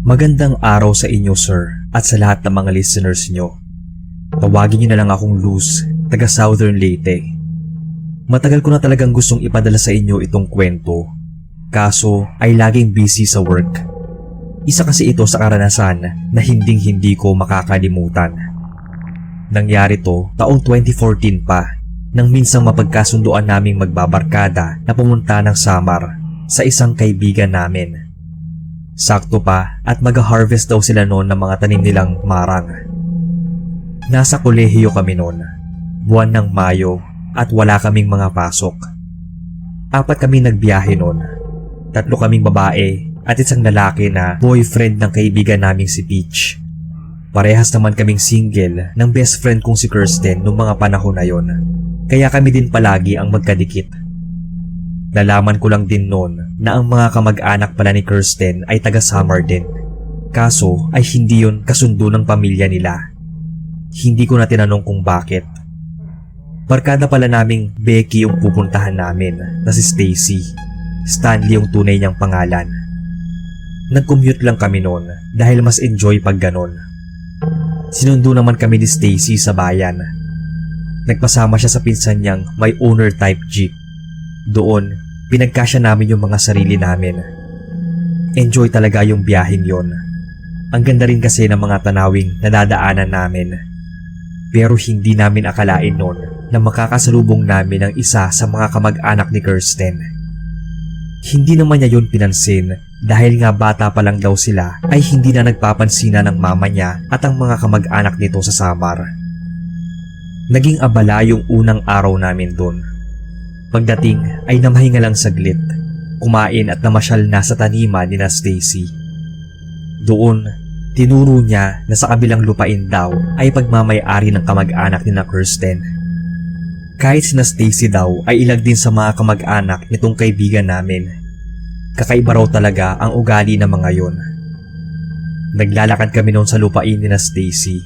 Magandang araw sa inyo, sir, at sa lahat ng mga listeners nyo. Tawagin nyo na lang akong Luz, taga Southern Leyte. Matagal ko na talagang gustong ipadala sa inyo itong kwento, kaso ay laging busy sa work. Isa kasi ito sa karanasan na hinding-hindi ko makakalimutan. Nangyari to taong 2014 pa, nang minsang mapagkasunduan naming magbabarkada na pumunta ng Samar sa isang kaibigan namin. Sakto pa at mag-harvest daw sila noon ng mga tanim nilang marang. Nasa kolehiyo kami noon, buwan ng Mayo, at wala kaming mga pasok. 4 kami nagbiyahe noon, 3 kaming babae at isang lalaki na boyfriend ng kaibigan naming si Peach. Parehas naman kaming single ng best friend kong si Kirsten noong mga panahon na yon, kaya kami din palagi ang magkadikit. Nalaman ko lang din noon na ang mga kamag-anak pala ni Kirsten ay taga Samar din. Kaso ay hindi yon kasundo ng pamilya nila. Hindi ko na tinanong kung bakit. Barkada pala naming Becky yung pupuntahan namin na si Stacy. Stanley yung tunay niyang pangalan. Nag-commute lang kami noon dahil mas enjoy pag ganon. Sinundo naman kami ni Stacy sa bayan. Nagpasama siya sa pinsan niyang may owner type jeep. Doon, pinagkasya namin yung mga sarili namin. Enjoy talaga yung biyaheng yon. Ang ganda rin kasi ng mga tanawing nadadaanan namin. Pero hindi namin akalain noon na makakasalubong namin ang isa sa mga kamag-anak ni Kirsten. Hindi naman niya yun pinansin dahil nga bata pa lang daw sila ay hindi na nagpapansina ng mama niya at ang mga kamag-anak nito sa Samar. Naging abala yung unang araw namin doon. Pagdating ay namahinga lang saglit, kumain at namasyal na sa taniman ni na Stacy. Doon, tinuro niya na sa kabilang lupain daw ay pagmamay-ari ng kamag-anak ni na Kirsten. Kahit si na Stacy daw ay ilag din sa mga kamag-anak nitong kaibigan namin. Kakaiba raw talaga ang ugali ng mga yon. Naglalakad kami noon sa lupain ni na Stacy.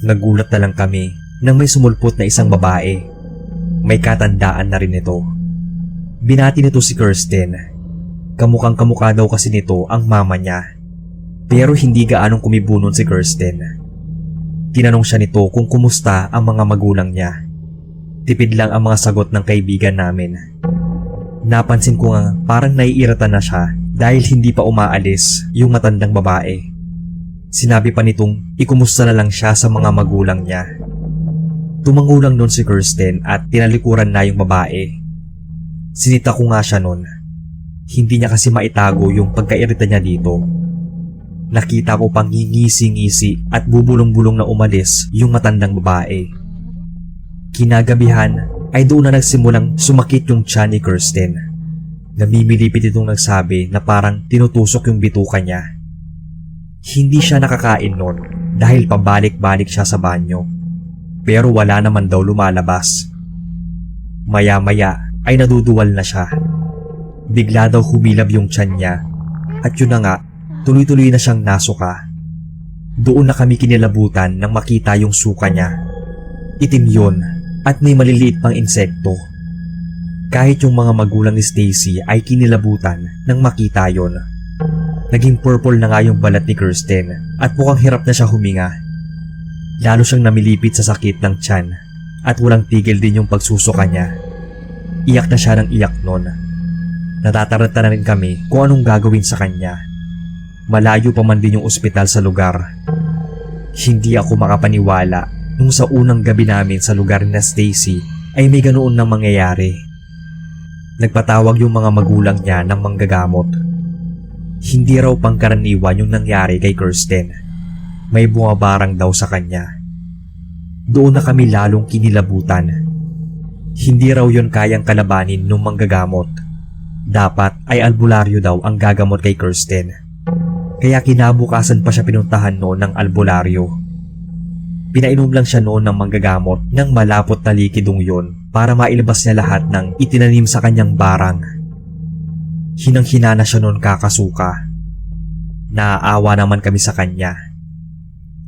Nagulat na lang kami nang may sumulpot na isang babae. May katandaan na rin ito. Binati nito si Kirsten. Kamukhang kamukha daw kasi nito ang mama niya. Pero hindi gaanong kumibunon si Kirsten. Tinanong siya nito kung kumusta ang mga magulang niya. Tipid lang ang mga sagot ng kaibigan namin. Napansin ko nga parang naiiratan na siya dahil hindi pa umaalis yung matandang babae. Sinabi pa nitong ikumusta na lang siya sa mga magulang niya. Tumango lang noon si Kirsten at tinalikuran na yung babae. Sinita ko nga siya noon. Hindi niya kasi maitago yung pagkairita niya dito. Nakita ko pang ngingisi-ngisi at bubulong-bulong na umalis yung matandang babae. Kinagabihan ay doon na nagsimulang sumakit yung tiyan ni Kirsten. Namimilipit itong nagsabi na parang tinutusok yung bituka niya. Hindi siya nakakain noon dahil pabalik-balik siya sa banyo. Pero wala naman daw lumalabas. Maya-maya ay naduduwal na siya. Bigla daw humilab yung tiyan niya at yun na nga, tuloy-tuloy na siyang nasuka. Doon na kami kinilabutan nang makita yung suka niya. Itim yun at may maliliit pang insekto. Kahit yung mga magulang ni Stacy ay kinilabutan nang makita yon. Naging purple na nga yung balat ni Kirsten at mukhang hirap na siya huminga. Lalo siyang namilipit sa sakit ng tiyan at walang tigil din yung pagsusuka niya. Iyak na siya ng iyak noon. Natataranta na rin kami kung anong gagawin sa kanya. Malayo pa man din yung ospital sa lugar. Hindi ako makapaniwala nung sa unang gabi namin sa lugar ni Stacy ay may ganoon na mangyayari. Nagpatawag yung mga magulang niya ng manggagamot. Hindi raw pangkaraniwan yung nangyari kay Kirsten. May bumabarang daw sa kanya. Doon na kami lalong kinilabutan. Hindi raw yon kayang kalabanin nung manggagamot. Dapat ay albularyo daw ang gagamot kay Kirsten. Kaya kinabukasan pa siya pinuntahan noon ng albularyo. Pinainom lang siya noon ng manggagamot ng malapot na likidong yon para mailabas niya lahat ng itinanim sa kanyang barang. Hinang-hina na siya noon kakasuka. Naaawa naman kami sa kanya.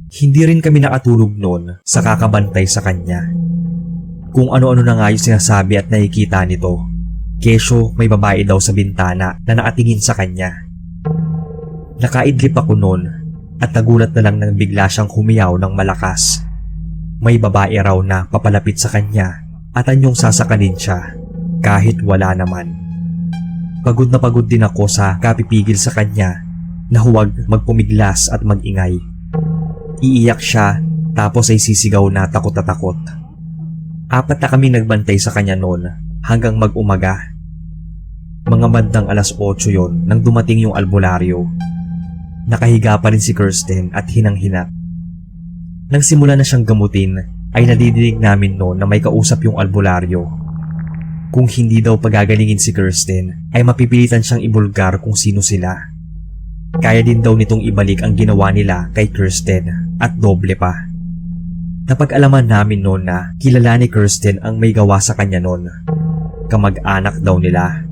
Hindi rin kami nakatulog noon sa kakabantay sa kanya. Kung ano-ano na nga yung sinasabi at nakikita nito. Kesyo may babae daw sa bintana na nakatingin sa kanya. Nakaidlip ako noon at nagulat na lang nang bigla siyang humiyaw ng malakas. May babae raw na papalapit sa kanya at anyong sasakanin siya kahit wala naman. Pagod na pagod din ako sa kapipigil sa kanya na huwag magpumiglas at magingay. Iiyak siya tapos ay sisigaw na takot na takot. 4 na kami nagbantay sa kanya noon hanggang mag-umaga. Mga bandang 8:00 yon nang dumating yung albularyo. Nakahiga pa rin si Kirsten at hinang-hina. Nang simula na siyang gamutin ay nadidinig namin noon na may kausap yung albularyo. Kung hindi daw pagagalingin si Kirsten ay mapipilitan siyang ibulgar kung sino sila. Kaya din daw nitong ibalik ang ginawa nila kay Kirsten at doble pa. Napag-alaman namin noon na kilala ni Kirsten ang may gawa sa kanya noon. Kamag-anak daw nila.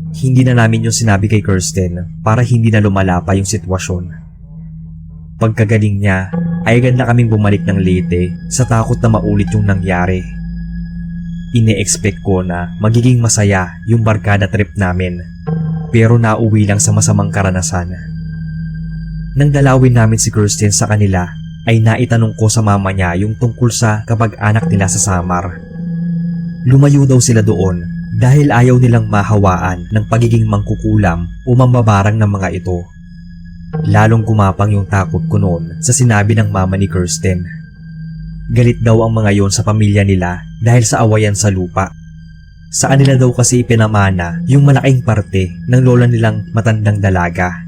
Hindi na namin yung sinabi kay Kirsten para hindi na lumala pa yung sitwasyon. Pagkagaling niya ay agad na kaming bumalik ng Leyte sa takot na maulit yung nangyari. Ine-expect ko na magiging masaya yung barkada trip namin pero nauwi lang sa masamang karanasan. Nang dalawin namin si Kirsten sa kanila ay naitanong ko sa mama niya yung tungkol sa kapag-anak nila sa Samar. Lumayo daw sila doon dahil ayaw nilang mahawaan ng pagiging mangkukulam o mambabarang ng mga ito. Lalong gumapang yung takot ko noon sa sinabi ng mama ni Kirsten. Galit daw ang mga yon sa pamilya nila dahil sa awayan sa lupa. Sa kanila daw kasi ipinamana yung malaking parte ng lola nilang matandang dalaga.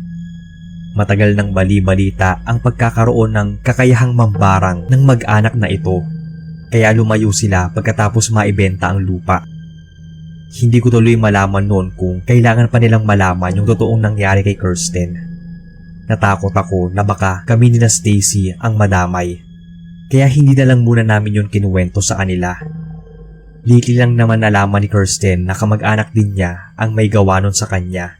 Matagal nang bali-balita ang pagkakaroon ng kakayahang mambarang ng mag-anak na ito. Kaya lumayo sila pagkatapos maibenta ang lupa. Hindi ko tuloy malaman noon kung kailangan pa nilang malaman yung totoong nangyari kay Kirsten. Natakot ako na baka kami ni na Stacy ang madamay. Kaya hindi na lang muna namin yun kinuwento sa kanila. Lately lang naman nalaman ni Kirsten na kamag-anak din niya ang may gawa nun sa kanya.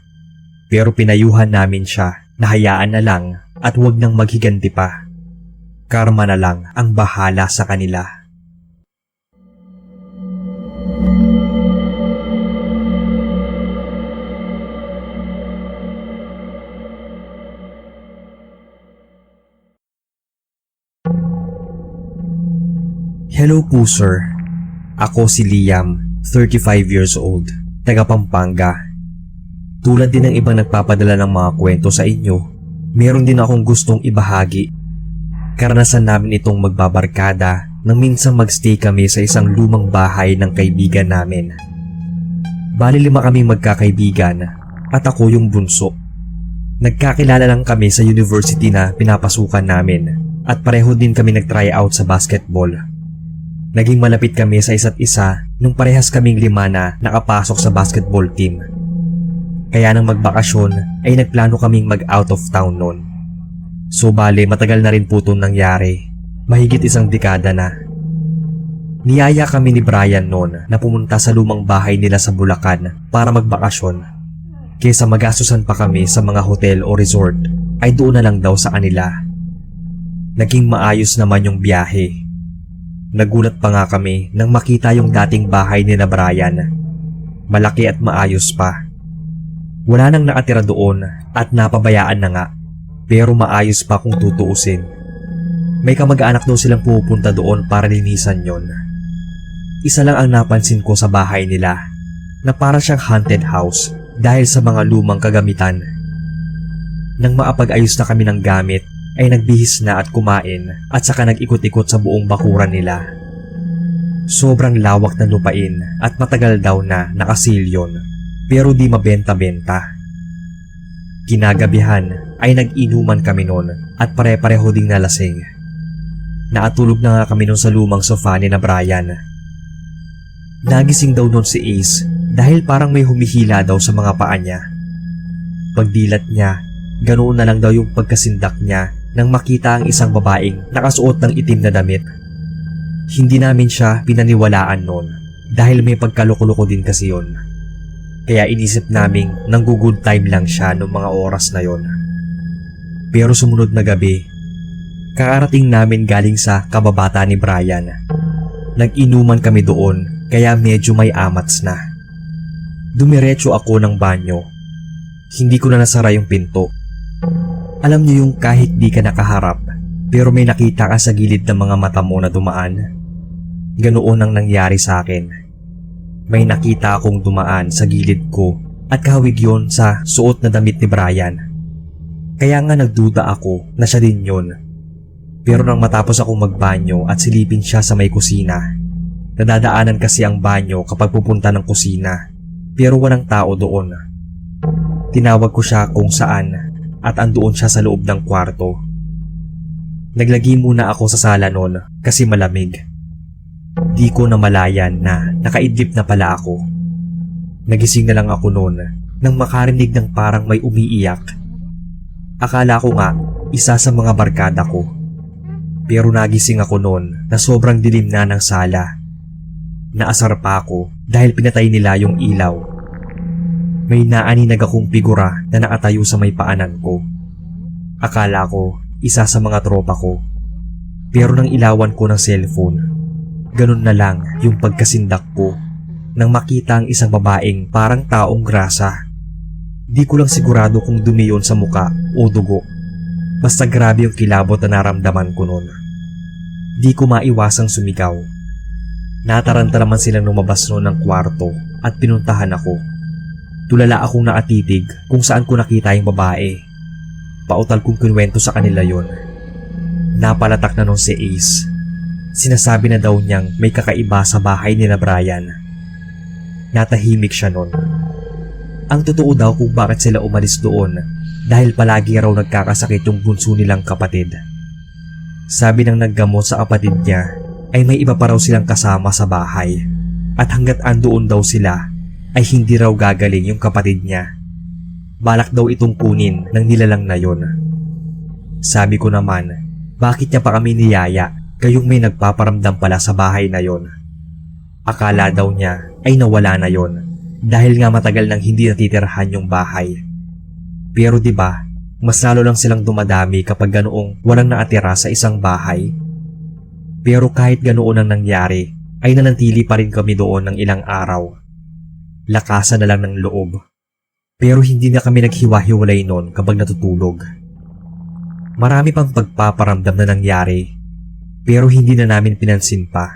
Pero pinayuhan namin siya na hayaan na lang at huwag nang maghiganti pa. Karma na lang ang bahala sa kanila. Hello po sir. Ako si Liam, 35 years old, taga Pampanga. Tulad din ng ibang nagpapadala ng mga kwento sa inyo, meron din akong gustong ibahagi. Karanasan namin itong magbabarkada nang minsan magstay kami sa isang lumang bahay ng kaibigan namin. Bali 5 kaming magkakaibigan at ako yung bunso. Nagkakilala lang kami sa university na pinapasukan namin at pareho din kami nag-try out sa basketball. Naging malapit kami sa isa't isa nung parehas kaming 5 na nakapasok sa basketball team. Kaya nang magbakasyon ay nagplano kaming mag-out of town noon. So bale matagal na rin po itong nangyari, mahigit 1 dekada na. Niyaya kami ni Brian noon na pumunta sa lumang bahay nila sa Bulacan para magbakasyon. Kaysa magastusan pa kami sa mga hotel o resort ay doon na lang daw sa kanila. Naging maayos naman yung biyahe. Nagulat pa nga kami nang makita yung dating bahay ni na Brian. Malaki at maayos pa. Wala nang nakatira doon at napabayaan na nga, pero maayos pa kung tutuusin. May kamag-anak daw silang pupunta doon para linisan yon. Isa lang ang napansin ko sa bahay nila, na para siyang haunted house dahil sa mga lumang kagamitan. Nang maapag-ayos na kami ng gamit, ay nagbihis na at kumain at saka nag-ikot-ikot sa buong bakuran nila. Sobrang lawak ng lupain at matagal daw na nakasilyon pero di mabenta-benta. Kinagabihan ay nag-inuman kami noon at pare-pareho ding nalasing. Naatulog na nga kami noon sa lumang sofa ni na Brian. Nagising daw noon si Ace dahil parang may humihila daw sa mga paa niya. Pagdilat niya, ganoon na lang daw yung pagkasindak niya nang makita ang isang babaeng nakasuot ng itim na damit. Hindi namin siya pinaniwalaan noon dahil may pagkaloko-loko din kasi yon. Kaya inisip naming nanggo-good time lang siya noong mga oras na yon. Pero sumunod na gabi, kakarating namin galing sa kababata ni Brian. Nag-inuman kami doon kaya medyo may amats na. Dumiretso ako ng banyo. Hindi ko na nasara yung pinto. Alam niyo yung kahit di ka nakaharap, pero may nakita ka sa gilid ng mga mata mo na dumaan? Ganoon ang nangyari sa akin. May nakita akong dumaan sa gilid ko at kahawig yon sa suot na damit ni Brian. Kaya nga nagduda ako na siya din yun. Pero nang matapos akong magbanyo at silipin siya sa may kusina, nadadaanan kasi ang banyo kapag pupunta ng kusina, pero walang tao doon. Tinawag ko siya kung saan at andoon siya sa loob ng kwarto. Naglagi muna ako sa sala noon kasi malamig. Di ko namalayan na nakaidlip na pala ako. Nagising na lang ako noon nang makarinig ng parang may umiiyak. Akala ko nga isa sa mga barkada ko. Pero nagising ako noon na sobrang dilim na ng sala. Naasar pa ako dahil pinatay nila yung ilaw. May naaninag akong figura na nakatayo sa may paanan ko. Akala ko isa sa mga tropa ko. Pero nang ilawan ko ng cellphone, ganun na lang yung pagkasindak ko nang makita ang isang babaeng parang taong grasa. Di ko lang sigurado kung dumi yun sa muka o dugo. Basta grabe yung kilabot na naramdaman ko noon. Di ko maiwasang sumigaw. Nataranta naman silang lumabas noon ng kwarto at pinuntahan ako. Tulala akong nakatitig kung saan ko nakita yung babae. Pautal kong kinwento sa kanila yon. Napalatak na noon si Ace. Sinasabi na daw niyang may kakaiba sa bahay nila Brian. Natahimik siya noon. Ang totoo daw kung bakit sila umalis doon dahil palagi raw nagkakasakit yung bunso nilang kapatid. Sabi ng naggamot sa kapatid niya ay may iba pa raw silang kasama sa bahay at hanggat andoon daw sila ay hindi raw gagaling yung kapatid niya. Balak daw itong kunin ng nilalang na yon. Sabi ko naman, bakit niya pa kami niyaya gayong may nagpaparamdam pala sa bahay na yon? Akala daw niya ay nawala na yon dahil nga matagal nang hindi natitirahan yung bahay. Pero 'di ba, mas lalo lang silang dumadami kapag ganoong walang nakatira sa isang bahay. Pero kahit ganoon ang nangyari, ay nanatili pa rin kami doon ng ilang araw. Lakasan na lang ng loob. Pero hindi na kami naghiwa-hiwalay noon kapag natutulog. Marami pang pagpaparamdam na nangyari, pero hindi na namin pinansin pa.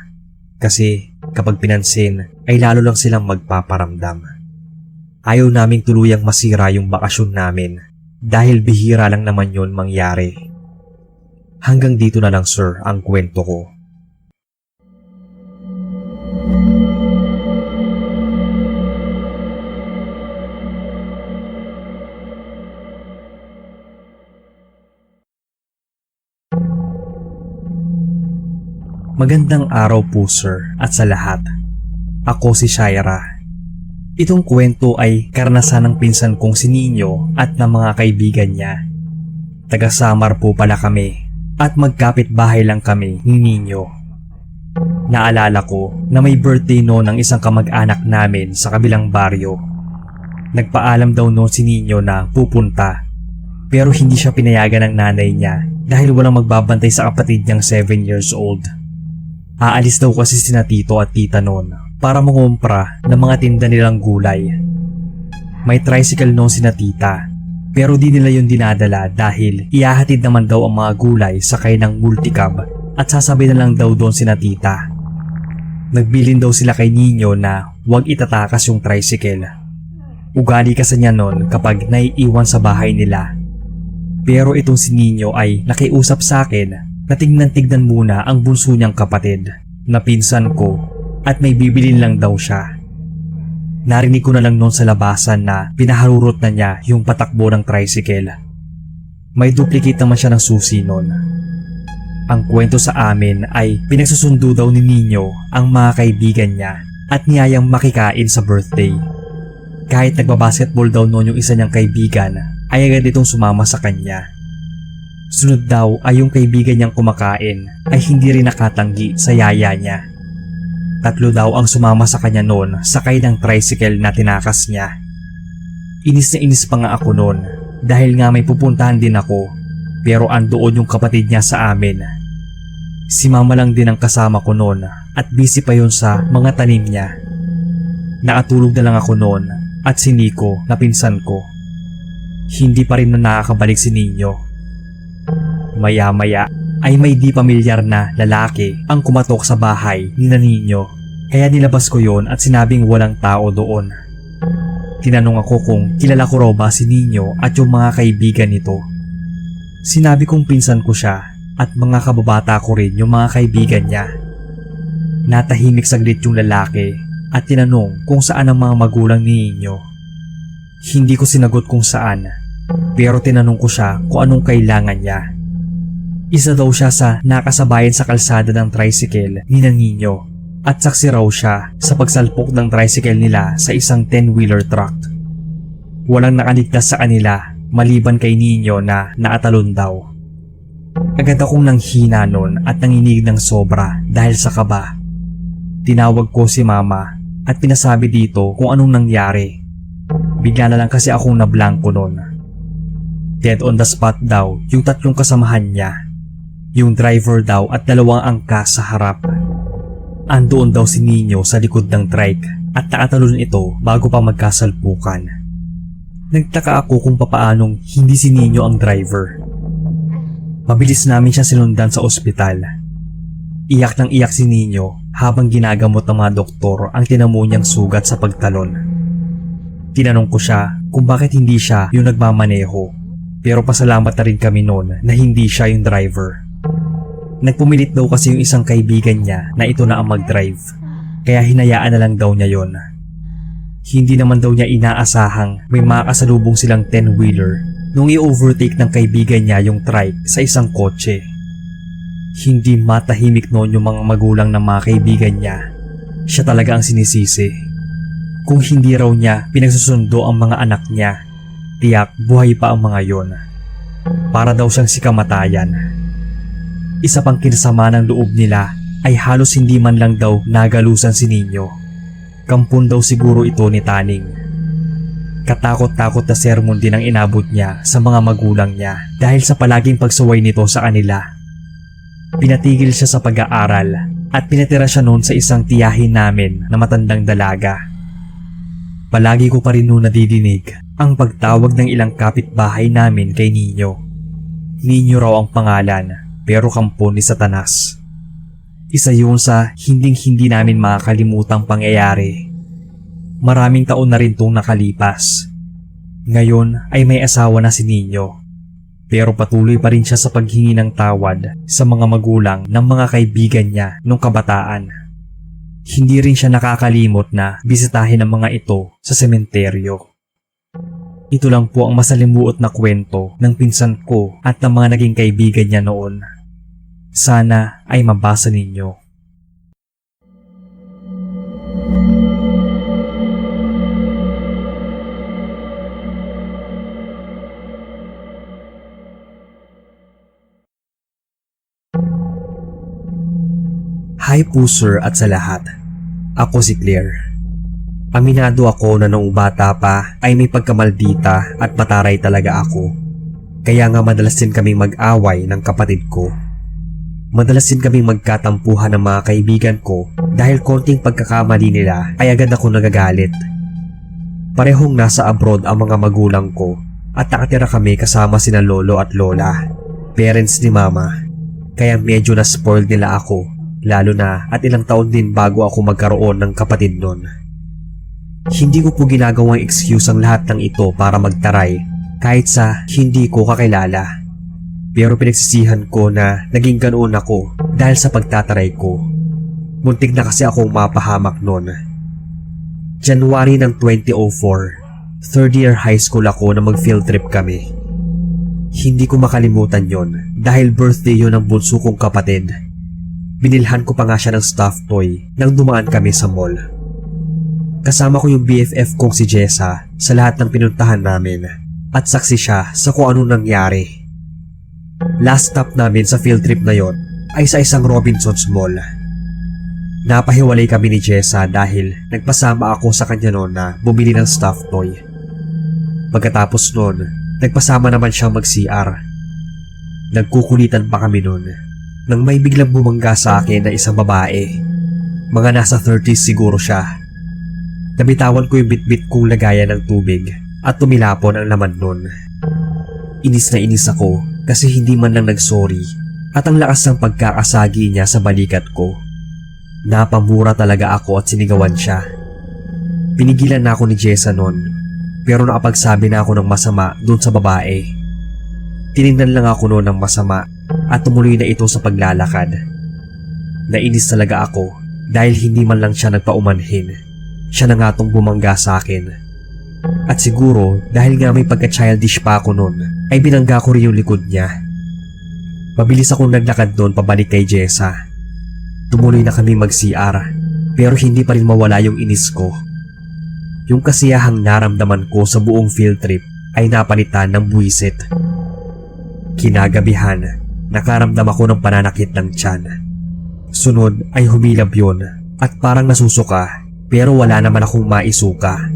Kasi kapag pinansin ay lalo lang silang magpaparamdam. Ayaw naming tuluyang masira yung bakasyon namin dahil bihira lang naman yon mangyari. Hanggang dito na lang sir ang kwento ko. Magandang araw po sir at sa lahat. Ako si Shaira. Itong kwento ay karanasan ng pinsan kong si Nino at ng mga kaibigan niya. Taga Samar po pala kami at magkapit bahay lang kami ni Nino. Naalala ko na may birthday noon ng isang kamag-anak namin sa kabilang baryo. Nagpaalam daw noon si Nino na pupunta pero hindi siya pinayagan ng nanay niya dahil walang magbabantay sa kapatid niyang 7 years old. Aalis daw kasi sina tito at tita noon para mangumpra ng mga tinda nilang gulay. May tricycle noon sina tita pero di nila yun dinadala dahil ihahatid naman daw ang mga gulay sakay ng multicab at sasabay na lang daw doon sina tita. Nagbilin daw sila kay Nino na huwag itatakas yung tricycle. Ugali kasi niya noon kapag naiiwan sa bahay nila. Pero itong si Nino ay nakiusap sa akin na tignan muna ang bunso niyang kapatid na pinsan ko at may bibilin lang daw siya. Narinig ko na lang noon sa labasan na pinaharurot na niya yung patakbo ng tricycle. May duplicate naman siya ng susi noon. Ang kwento sa amin ay pinagsusundo daw ni Nino ang mga kaibigan niya at niyayang makikain sa birthday. Kahit nagbabasketball daw noon yung isa niyang kaibigan ay agad itong sumama sa kanya. Sunod daw ay yung kaibigan niyang kumakain ay hindi rin nakatanggi sa yaya niya. 3 daw ang sumama sa kanya noon sakay ng tricycle na tinakas niya. Inis na inis pa nga ako noon dahil nga may pupuntahan din ako pero andoon yung kapatid niya sa amin. Si mama lang din ang kasama ko noon at busy pa yun sa mga tanim niya. Nakatulog na lang ako noon at si Nico na pinsan ko. Hindi pa rin na nakakabalik si Nino Maya-maya ay may di pamilyar na lalaki ang kumatok sa bahay ni Nino. Kaya nilabas ko yon at sinabing walang tao doon. Tinanong ako kung kilala ko raw ba si Nino at yung mga kaibigan nito. Sinabi kong pinsan ko siya at mga kababata ko rin yung mga kaibigan niya. Natahimik saglit yung lalaki at tinanong kung saan ang mga magulang ni Nino. Hindi ko sinagot kung saan, pero tinanong ko siya kung anong kailangan niya. Isa daw siya sa nakasabayan sa kalsada ng tricycle ni Nino at saksi raw siya sa pagsalpok ng tricycle nila sa isang 10-wheeler truck. Walang nakaligtas sa kanila maliban kay Nino na naatalon daw. Agad akong nanghina nun at nanginig ng sobra dahil sa kaba. Tinawag ko si mama at pinasabi dito kung anong nangyari. Bigla na lang kasi akong nablangko nun. Dead on the spot daw yung tatlong kasamahan niya. Yung driver daw at dalawang angkas sa harap. Andoon daw si Nino sa likod ng trike at nakatalon ito bago pa magkasalpukan. Nagtaka ako kung papaanong hindi si Nino ang driver. Mabilis namin siya sinundan sa ospital. Iyak ng iyak si Nino habang ginagamot ng mga doktor ang tinamo niyang sugat sa pagtalon. Tinanong ko siya kung bakit hindi siya yung nagmamaneho, pero pasalamat na rin kami noon na hindi siya yung driver. Nagpumilit daw kasi yung isang kaibigan niya na ito na ang mag-drive, kaya hinayaan na lang daw niya yon. Hindi naman daw niya inaasahang may makasalubong silang 10-wheeler nung i-overtake ng kaibigan niya yung trike sa isang kotse. Hindi matahimik noon yung mga magulang ng mga kaibigan niya. Siya talaga ang sinisisi. Kung hindi raw niya pinagsusundo ang mga anak niya, tiyak buhay pa ang mga yon. Para daw siyang si kamatayan. Isa pang kinasama ng loob nila ay halos hindi man lang daw nagalusan si Nino. Kampon daw siguro ito ni Taning. Katakot-takot na sermon din ang inabot niya sa mga magulang niya dahil sa palaging pagsuway nito sa kanila. Pinatigil siya sa pag-aaral at pinatira siya noon sa isang tiyahin namin na matandang dalaga. Palagi ko pa rin noon nadidinig ang pagtawag ng ilang kapitbahay namin kay Nino. Nino raw ang pangalan pero kampon ni Satanas. Isa yun sa hinding-hindi namin makakalimutang pangyayari. Maraming taon na rin itong nakalipas. Ngayon ay may asawa na si Nino. Pero patuloy pa rin siya sa paghingi ng tawad sa mga magulang ng mga kaibigan niya nung kabataan. Hindi rin siya nakakalimot na bisitahin ang mga ito sa sementeryo. Ito lang po ang masalimuot na kwento ng pinsan ko at ng mga naging kaibigan niya noon. Sana ay mabasa ninyo. Hi po sir at sa lahat. Ako si Claire. Aminado ako na noong bata pa ay may pagkamaldita at mataray talaga ako. Kaya nga madalas din kaming mag-away ng kapatid ko. Madalas din kaming magkatampuhan ng mga kaibigan ko dahil konting pagkakamali nila ay agad ako nagagalit. Parehong nasa abroad ang mga magulang ko at nakatira kami kasama sina lolo at lola, parents ni mama. Kaya medyo na-spoiled nila ako, lalo na at ilang taon din bago ako magkaroon ng kapatid nun. Hindi ko po ginagawang excuse ang lahat ng ito para magtaray kahit sa hindi ko kakilala. Pero pinagsisihan ko na naging ganoon ako dahil sa pagtataray ko. Muntik na kasi akong mapahamak noon. January ng 2004, third year high school ako na mag-field trip kami. Hindi ko makalimutan yon dahil birthday yon ng bunso kong kapatid. Binilhan ko pa nga siya ng stuffed toy nang dumaan kami sa mall. Kasama ko yung BFF kong si Jessa sa lahat ng pinuntahan namin at saksi siya sa kung anong nangyari. Last stop namin sa field trip na yon ay sa isang Robinsons Mall. Napahiwalay kami ni Jessa dahil nagpasama ako sa kanya noon na bumili ng stuffed toy. Pagkatapos noon, nagpasama naman siyang mag-CR. Nagkukulitan pa kami noon nang may biglang bumangga sa akin na isang babae. Mga nasa 30s siguro siya. Nabitawan ko yung bitbit kong lagayan ng tubig at tumilapon ang laman noon. Inis na inis ako kasi hindi man lang nagsorry at ang lakas ng pagkakasagi niya sa balikat ko. Napamura talaga ako at sinigawan siya. Pinigilan na ako ni Jessa noon pero nakapagsabi na ako ng masama doon sa babae. Tinignan lang ako noon ng masama at tumuloy na ito sa paglalakad. Nainis talaga ako dahil hindi man lang siya nagpaumanhin. Siya na nga tong bumangga sa akin. At siguro dahil nga may pagka-childish pa ako noon ay binangga ko rin yung likod niya. Mabilis akong naglakad doon pabalik kay Jessa. Tumuloy na kami mag-CR pero hindi pa rin mawala yung inis ko. Yung kasiyahang naramdaman ko sa buong field trip ay napalitan ng buwisit. Kinagabihan, nakaramdam ako ng pananakit ng tiyan. Sunod ay humilab yun at parang nasusuka pero wala naman akong maisuka.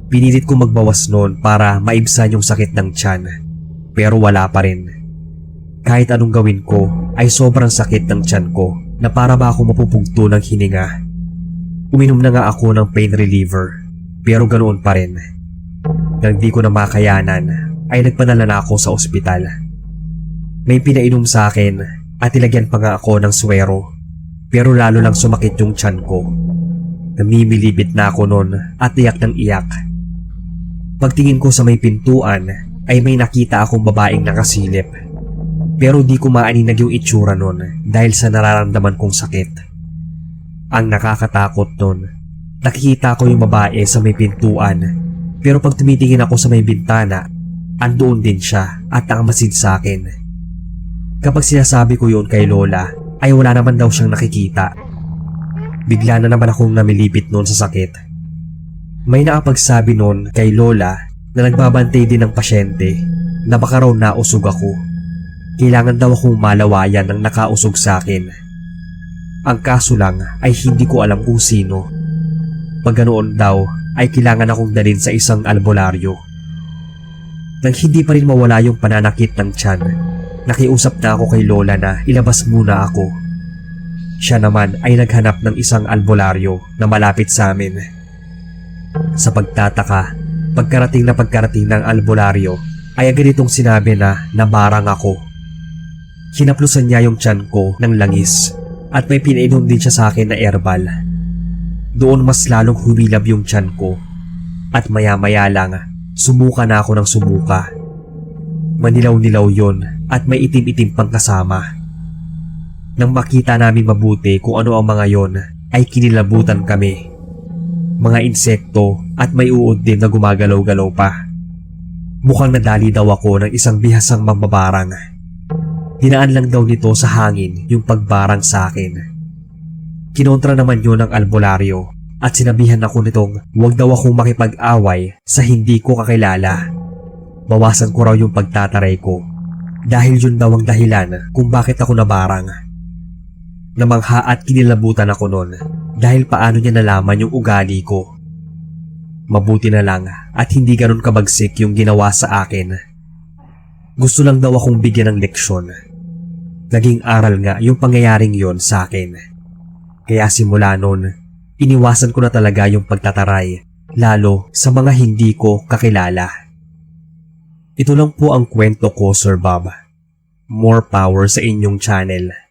Pinilit ko magbawas noon para maibsan yung sakit ng tiyan pero wala pa rin. Kahit anong gawin ko ay sobrang sakit ng tiyan ko na para ba ako mapupugto ng hininga. Uminom na nga ako ng pain reliever pero ganoon pa rin. Nang di ko na makayanan ay nagpadala na ako sa ospital. May pinainom sa akin at ilagyan pa nga ako ng swero pero lalo lang sumakit yung tiyan ko. Namimilibit na ako noon at iyak ng iyak. Pagtingin ko sa may pintuan ay may nakita akong babaeng nakasilip pero di ko maaninag yung itsura noon dahil sa nararamdaman kong sakit. Ang nakakatakot noon, nakikita ko yung babae sa may pintuan pero pag tumitingin ako sa may bintana, andoon din siya at nakamasid sa akin. Kapag sinasabi ko yun kay Lola ay wala naman daw siyang nakikita. Bigla na naman akong namilipit noon sa sakit. May nakapagsabi noon kay Lola na nagbabantay din ng pasyente na baka raw nausog ako. Kailangan daw akong malawayan ng nakausog sa akin. Ang kaso lang ay hindi ko alam kung sino. Pag ganoon daw ay kailangan akong dalhin sa isang albularyo. Nang hindi pa rin mawala yung pananakit ng tiyan, nakiusap na ako kay Lola na ilabas muna ako. Siya naman ay naghanap ng isang albularyo na malapit sa amin. Sa pagtataka, pagkarating ng albularyo ay agad itong sinabi na nabarang ako. Hinaplusan niya yung tiyan ko ng langis at may pinainom din siya sa akin na herbal. Doon mas lalong humilab yung tiyan ko at maya-maya lang sumuka na ako ng sumuka. Manilaw-nilaw yon at may itim-itim pang kasama. Nang makita namin mabuti kung ano ang mga yon ay kinilabutan kami. Mga insekto at may uod din na gumagalaw-galaw pa. Mukhang nadali daw ako ng isang bihasang mambabarang. Dinaan lang daw nito sa hangin yung pagbarang sa akin. Kinontra naman yun ng albularyo at sinabihan ako nitong huwag daw akong makipag-away sa hindi ko kakilala. Bawasan ko raw yung pagtataray ko dahil yun daw ang dahilan kung bakit ako nabarang. Namangha at kinilabutan ako noon dahil paano niya nalaman yung ugali ko. Mabuti na lang at hindi ganun kabagsik yung ginawa sa akin. Gusto lang daw akong bigyan ng leksyon. Naging aral nga yung pangyayaring yon sa akin. Kaya simula noon, iniwasan ko na talaga yung pagtataray, lalo sa mga hindi ko kakilala. Ito lang po ang kwento ko, Sir Bob. More power sa inyong channel.